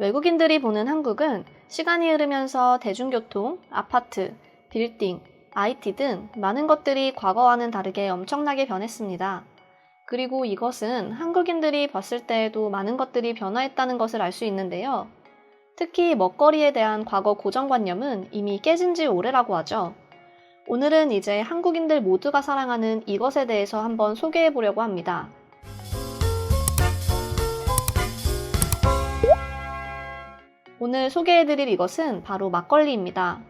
외국인들이 보는 한국은 시간이 흐르면서 대중교통, 아파트, 빌딩, IT 등 많은 것들이 과거와는 다르게 엄청나게 변했습니다. 그리고 이것은 한국인들이 봤을 때에도 많은 것들이 변화했다는 것을 알 수 있는데요. 특히 먹거리에 대한 과거 고정관념은 이미 깨진 지 오래라고 하죠. 오늘은 이제 한국인들 모두가 사랑하는 이것에 대해서 한번 소개해 보려고 합니다. 오늘 소개해드릴 이것은 바로 막걸리입니다.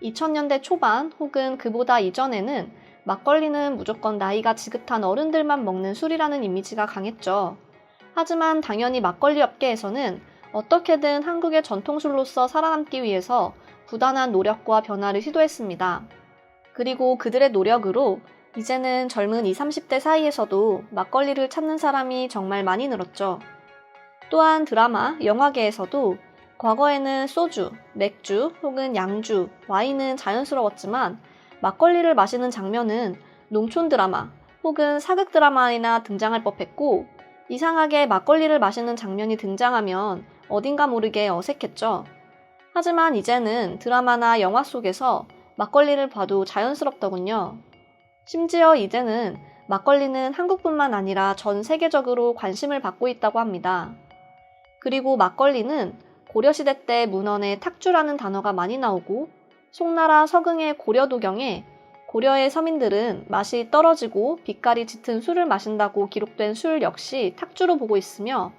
2000년대 초반 혹은 그보다 이전에는 막걸리는 무조건 나이가 지긋한 어른들만 먹는 술이라는 이미지가 강했죠. 하지만 당연히 막걸리 업계에서는 어떻게든 한국의 전통술로서 살아남기 위해서 부단한 노력과 변화를 시도했습니다. 그리고 그들의 노력으로 이제는 젊은 20, 30대 사이에서도 막걸리를 찾는 사람이 정말 많이 늘었죠. 또한 드라마, 영화계에서도 과거에는 소주, 맥주 혹은 양주, 와인은 자연스러웠지만 막걸리를 마시는 장면은 농촌 드라마 혹은 사극 드라마에나 등장할 법했고, 이상하게 막걸리를 마시는 장면이 등장하면 어딘가 모르게 어색했죠. 하지만 이제는 드라마나 영화 속에서 막걸리를 봐도 자연스럽더군요. 심지어 이제는 막걸리는 한국뿐만 아니라 전 세계적으로 관심을 받고 있다고 합니다. 그리고 막걸리는 고려시대 때 문헌에 탁주라는 단어가 많이 나오고, 송나라 서경의 고려도경에 고려의 서민들은 맛이 떨어지고 빛깔이 짙은 술을 마신다고 기록된 술 역시 탁주로 보고 있으며,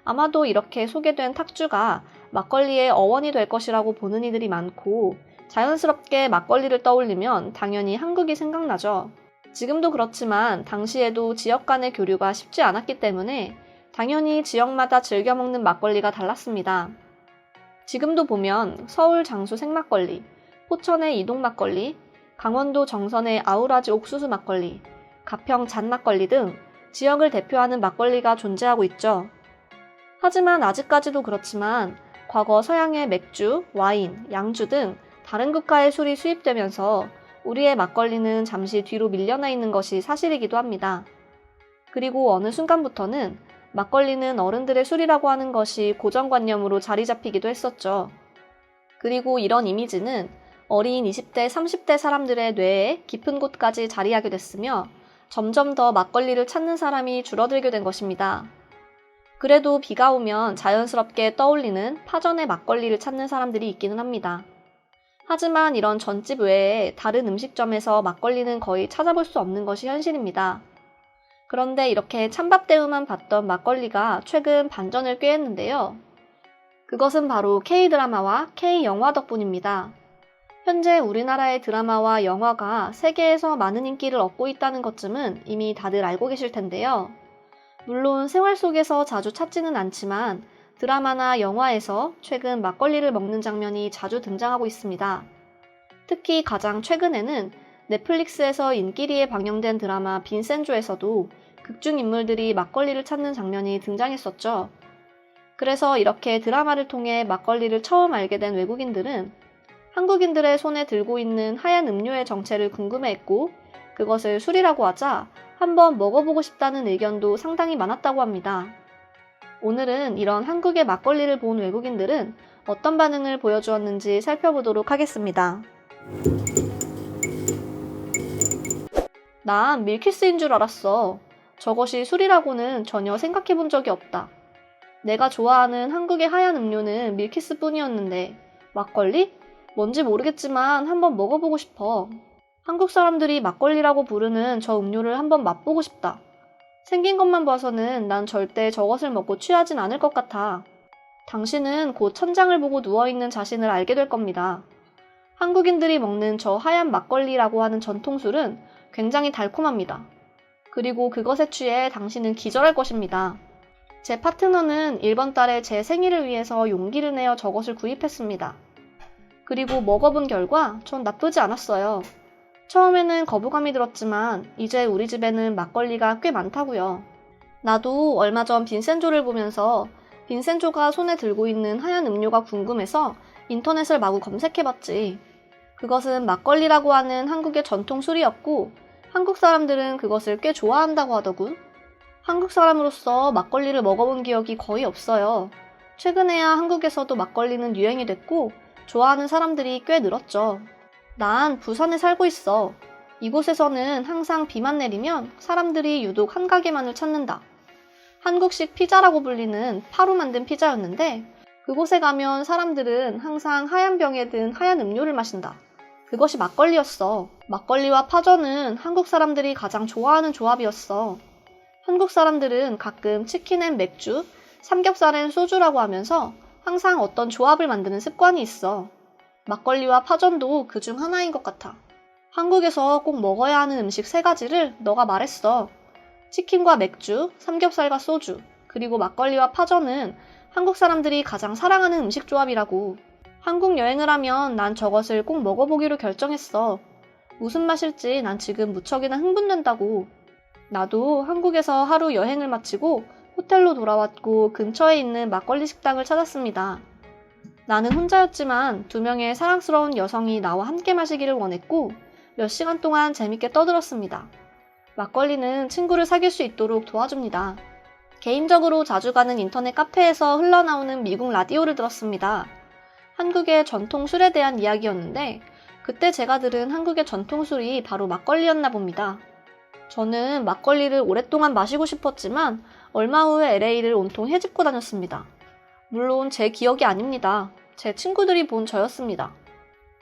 아마도 이렇게 소개된 탁주가 막걸리의 어원이 될 것이라고 보는 이들이 많고, 자연스럽게 막걸리를 떠올리면 당연히 한국이 생각나죠. 지금도 그렇지만 당시에도 지역 간의 교류가 쉽지 않았기 때문에 당연히 지역마다 즐겨 먹는 막걸리가 달랐습니다. 지금도 보면 서울 장수 생막걸리, 포천의 이동 막걸리, 강원도 정선의 아우라지 옥수수 막걸리, 가평 잣막걸리 등 지역을 대표하는 막걸리가 존재하고 있죠. 하지만 아직까지도 그렇지만 과거 서양의 맥주, 와인, 양주 등 다른 국가의 술이 수입되면서 우리의 막걸리는 잠시 뒤로 밀려나 있는 것이 사실이기도 합니다. 그리고 어느 순간부터는 막걸리는 어른들의 술이라고 하는 것이 고정관념으로 자리 잡히기도 했었죠. 그리고 이런 이미지는 어린 20대, 30대 사람들의 뇌에 깊은 곳까지 자리하게 됐으며 점점 더 막걸리를 찾는 사람이 줄어들게 된 것입니다. 그래도 비가 오면 자연스럽게 떠올리는 파전의 막걸리를 찾는 사람들이 있기는 합니다. 하지만 이런 전집 외에 다른 음식점에서 막걸리는 거의 찾아볼 수 없는 것이 현실입니다. 그런데 이렇게 찬밥대우만 봤던 막걸리가 최근 반전을 꾀했는데요. 그것은 바로 K-드라마와 K-영화 덕분입니다. 현재 우리나라의 드라마와 영화가 세계에서 많은 인기를 얻고 있다는 것쯤은 이미 다들 알고 계실 텐데요. 물론 생활 속에서 자주 찾지는 않지만 드라마나 영화에서 최근 막걸리를 먹는 장면이 자주 등장하고 있습니다. 특히 가장 최근에는 넷플릭스에서 인기리에 방영된 드라마 빈센조에서도 극중 인물들이 막걸리를 찾는 장면이 등장했었죠. 그래서 이렇게 드라마를 통해 막걸리를 처음 알게 된 외국인들은 한국인들의 손에 들고 있는 하얀 음료의 정체를 궁금해했고, 그것을 술이라고 하자 한번 먹어보고 싶다는 의견도 상당히 많았다고 합니다. 오늘은 이런 한국의 막걸리를 본 외국인들은 어떤 반응을 보여주었는지 살펴보도록 하겠습니다. 난 밀키스인 줄 알았어. 저것이 술이라고는 전혀 생각해 본 적이 없다. 내가 좋아하는 한국의 하얀 음료는 밀키스 뿐이었는데 막걸리? 뭔지 모르겠지만 한번 먹어보고 싶어. 한국 사람들이 막걸리라고 부르는 저 음료를 한번 맛보고 싶다. 생긴 것만 봐서는 난 절대 저것을 먹고 취하진 않을 것 같아. 당신은 곧 천장을 보고 누워있는 자신을 알게 될 겁니다. 한국인들이 먹는 저 하얀 막걸리라고 하는 전통술은 굉장히 달콤합니다. 그리고 그것에 취해 당신은 기절할 것입니다. 제 파트너는 이번 달에 제 생일을 위해서 용기를 내어 저것을 구입했습니다. 그리고 먹어본 결과 전 나쁘지 않았어요. 처음에는 거부감이 들었지만 이제 우리 집에는 막걸리가 꽤 많다고요. 나도 얼마 전 빈센조를 보면서 빈센조가 손에 들고 있는 하얀 음료가 궁금해서 인터넷을 마구 검색해봤지. 그것은 막걸리라고 하는 한국의 전통 술이었고 한국 사람들은 그것을 꽤 좋아한다고 하더군. 한국 사람으로서 막걸리를 먹어본 기억이 거의 없어요. 최근에야 한국에서도 막걸리는 유행이 됐고 좋아하는 사람들이 꽤 늘었죠. 난 부산에 살고 있어. 이곳에서는 항상 비만 내리면 사람들이 유독 한 가게만을 찾는다. 한국식 피자라고 불리는 파로 만든 피자였는데 그곳에 가면 사람들은 항상 하얀 병에 든 하얀 음료를 마신다. 그것이 막걸리였어. 막걸리와 파전은 한국 사람들이 가장 좋아하는 조합이었어. 한국 사람들은 가끔 치킨엔 맥주, 삼겹살엔 소주라고 하면서 항상 어떤 조합을 만드는 습관이 있어. 막걸리와 파전도 그중 하나인 것 같아. 한국에서 꼭 먹어야 하는 음식 3가지를 너가 말했어. 치킨과 맥주, 삼겹살과 소주, 그리고 막걸리와 파전은 한국 사람들이 가장 사랑하는 음식 조합이라고. 한국 여행을 하면 난 저것을 꼭 먹어보기로 결정했어. 무슨 맛일지 난 지금 무척이나 흥분된다고. 나도 한국에서 하루 여행을 마치고 호텔로 돌아왔고 근처에 있는 막걸리 식당을 찾았습니다. 나는 혼자였지만 2명의 사랑스러운 여성이 나와 함께 마시기를 원했고 몇 시간 동안 재밌게 떠들었습니다. 막걸리는 친구를 사귈 수 있도록 도와줍니다. 개인적으로 자주 가는 인터넷 카페에서 흘러나오는 미국 라디오를 들었습니다. 한국의 전통 술에 대한 이야기였는데 그때 제가 들은 한국의 전통술이 바로 막걸리였나 봅니다. 저는 막걸리를 오랫동안 마시고 싶었지만 얼마 후에 LA를 온통 헤집고 다녔습니다. 물론 제 기억이 아닙니다. 제 친구들이 본 저였습니다.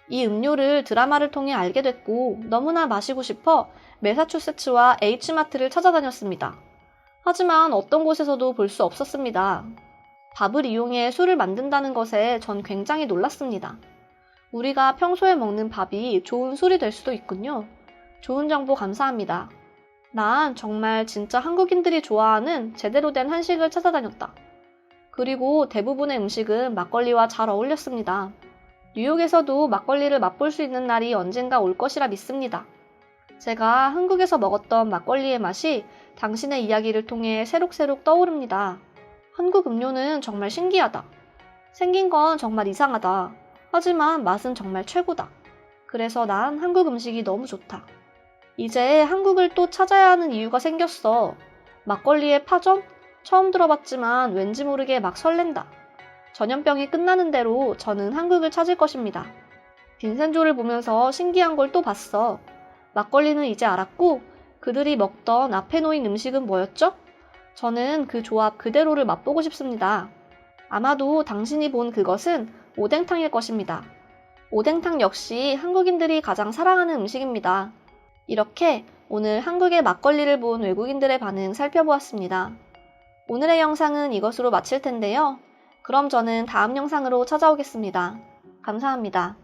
이 음료를 드라마를 통해 알게 됐고 너무나 마시고 싶어 매사추세츠와 H마트를 찾아다녔습니다. 하지만 어떤 곳에서도 볼 수 없었습니다. 밥을 이용해 술을 만든다는 것에 전 굉장히 놀랐습니다. 우리가 평소에 먹는 밥이 좋은 술이 될 수도 있군요. 좋은 정보 감사합니다. 난 정말 진짜 한국인들이 좋아하는 제대로 된 한식을 찾아다녔다. 그리고 대부분의 음식은 막걸리와 잘 어울렸습니다. 뉴욕에서도 막걸리를 맛볼 수 있는 날이 언젠가 올 것이라 믿습니다. 제가 한국에서 먹었던 막걸리의 맛이 당신의 이야기를 통해 새록새록 떠오릅니다. 한국 음료는 정말 신기하다. 생긴 건 정말 이상하다. 하지만 맛은 정말 최고다. 그래서 난 한국 음식이 너무 좋다. 이제 한국을 또 찾아야 하는 이유가 생겼어. 막걸리의 파전? 처음 들어봤지만 왠지 모르게 막 설렌다. 전염병이 끝나는 대로 저는 한국을 찾을 것입니다. 빈센조를 보면서 신기한 걸 또 봤어. 막걸리는 이제 알았고 그들이 먹던 앞에 놓인 음식은 뭐였죠? 저는 그 조합 그대로를 맛보고 싶습니다. 아마도 당신이 본 그것은 오뎅탕일 것입니다. 오뎅탕 역시 한국인들이 가장 사랑하는 음식입니다. 이렇게 오늘 한국의 막걸리를 본 외국인들의 반응 살펴보았습니다. 오늘의 영상은 이것으로 마칠 텐데요. 그럼 저는 다음 영상으로 찾아오겠습니다. 감사합니다.